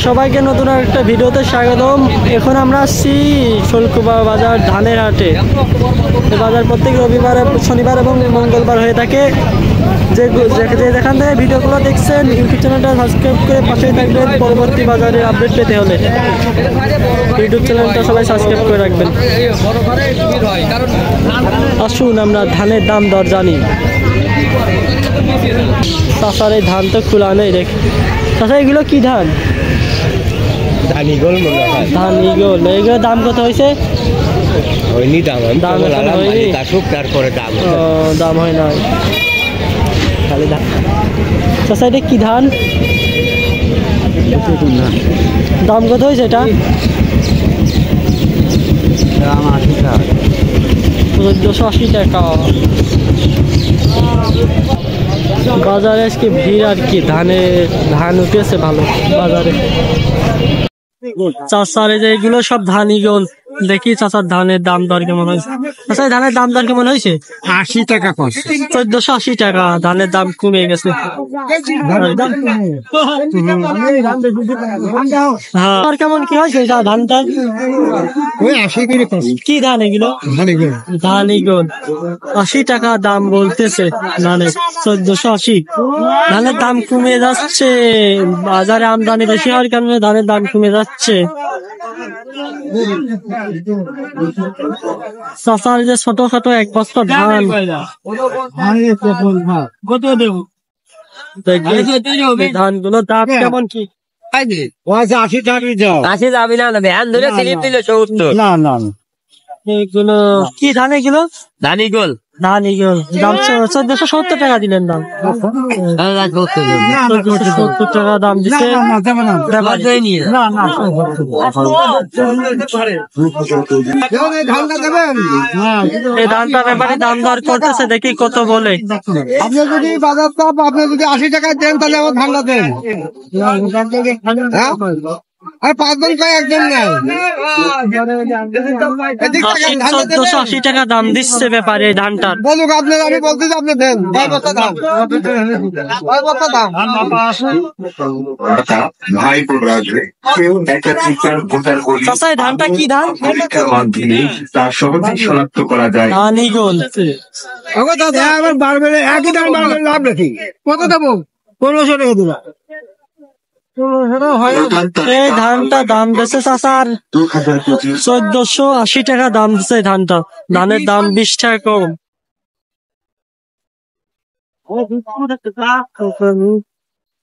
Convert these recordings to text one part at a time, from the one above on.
সবাইকে নতুন একটা ভিডিওতে স্বাগতম। এখন আমরা আসছি শোলকুপা বাজার ধানের হাটে। বাজার প্রত্যেক রবিবার, শনিবার এবং মঙ্গলবার হয়ে থাকে। যেখান থেকে ভিডিওগুলো দেখছেন ইউটিউব চ্যানেলটা সাবস্ক্রাইব করে পাশেই থাকবেন পরবর্তী বাজারের আপডেট পেতে হলে। ইউটিউব চ্যানেলটা সবাই সাবস্ক্রাইব করে রাখবেন। আসুন আমরা ধানের দাম দর জানি। চাষার এই ধান তো খোলা নেই রেখে। চাষা এগুলো কি ধান? ধান ইগল মনে হয়। ধান ইগল। এগুলোর দাম কত হয়েছে? হয়নি দাম, দাম হয়নি। তারপরে দাম দাম হয় না খালি ধান। চাষা এটা কি ধান? দাম কত হয়েছে এটা? 1480 টাকা। বাজারে আজকে ভিড় আর কি, ধান উঠেছে ভালো বাজারে। চাষার এই যে এগুলো সব ধান ইগল। দেখি চাষার ধানের দাম দর কেমন হয়েছে। চাষা ধানের দাম দর কেমন হয়েছে? 80 টাকা। 1480 টাকা। ধানের দাম কমে গেছে। হ্যাঁ, কেমন কি হয়েছে ধানটা? কি ধান এগুলো? ধান ইগল। 80 টাকা দাম বলতেছে ধানের। 1480। ধানের দাম কমে যাচ্ছে, বাজারে আমদানি বেশি হওয়ার কারণে ধানের দাম কমে যাচ্ছে। চাষার যে ছোট ছোট এক বস্তা ধান, ধানগুলো দাম কেমন কি? 80 যাবি না, ধ্যান ধরে স্লিপ দিলে 70। না এগুলো কি ধান? এগুলো ধান ইগল। ধান ইগল দাম 1470 টাকা দিলেন দাম। 1470 টাকা দাম দিচ্ছে। এই ধানটা ব্যাপারে দাম দর করতেছে, দেখি কত বলে। আপনি যদি বাজার চাপ, আপনি যদি 80 টাকা দেন তাহলে আমার ধানটা দেন। আর 5 জন পাই, একজন নেয়। 1480 টাকা দাম দিচ্ছে ব্যাপারে ধানটার। বলুক আপনি, আমি বলতেছি আপনি দেন। ধানটা কি ধান? তার সহজেই শনাক্ত করা যায়। ধান ইগল। আমার বারবেলে একই দাম, বারবেলে লাভ রাখি। কত দেবো? 1500 টাকা দিলাম। এই ধানটা দাম দিচ্ছে চাচার 1480 টাকা দাম দিচ্ছে ধানটা। ধানের দাম 20 টাকা কম।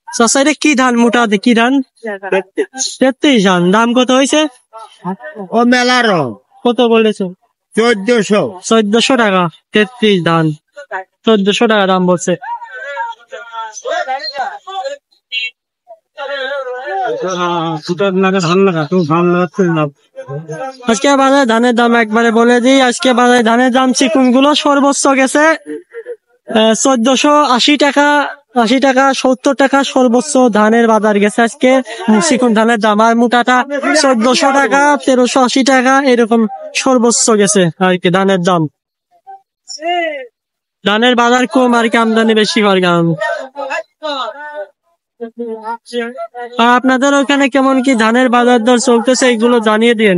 চাচা এটা কি ধান? মোটা কি ধান? 33 ধান। দাম কত হয়েছে? ও মেলার কত বলেছে? 1400 টাকা। 33 ধান 1400 টাকা দাম বলছে। আজকে বাজারে ধানের দাম একবারে বলে দিই। আজকে বাজারে ধানের দাম চিকুন গুলো সর্বোচ্চ গেছে 1480 টাকা। 80 টাকা 70 টাকা সর্বোচ্চ ধানের বাজার গেছে আজকে চিকুন ধানের দাম। আর মোটাটা 1400 টাকা, 1380 টাকা এরকম সর্বোচ্চ গেছে আর কি ধানের দাম। ধানের বাজার কম আর কি, আমদানি বেশি হওয়ার কারণে। আপনাদের ওখানে কেমন কি ধানের বাজার দর চলতেছে এগুলো জানিয়ে দিন।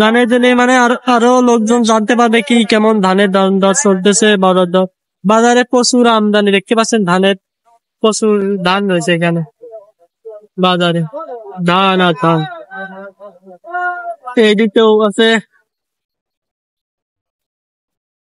ধানের জন্য মানে আরো লোকজন জানতে পারবে কি কেমন ধানের দাম দর চলতেছে। বাজার দর বাজারে প্রচুর আমদানি দেখতে পাচ্ছেন, ধানের প্রচুর ধান রয়েছে এখানে বাজারে। ধান আর ধান। এইদিকেও আছে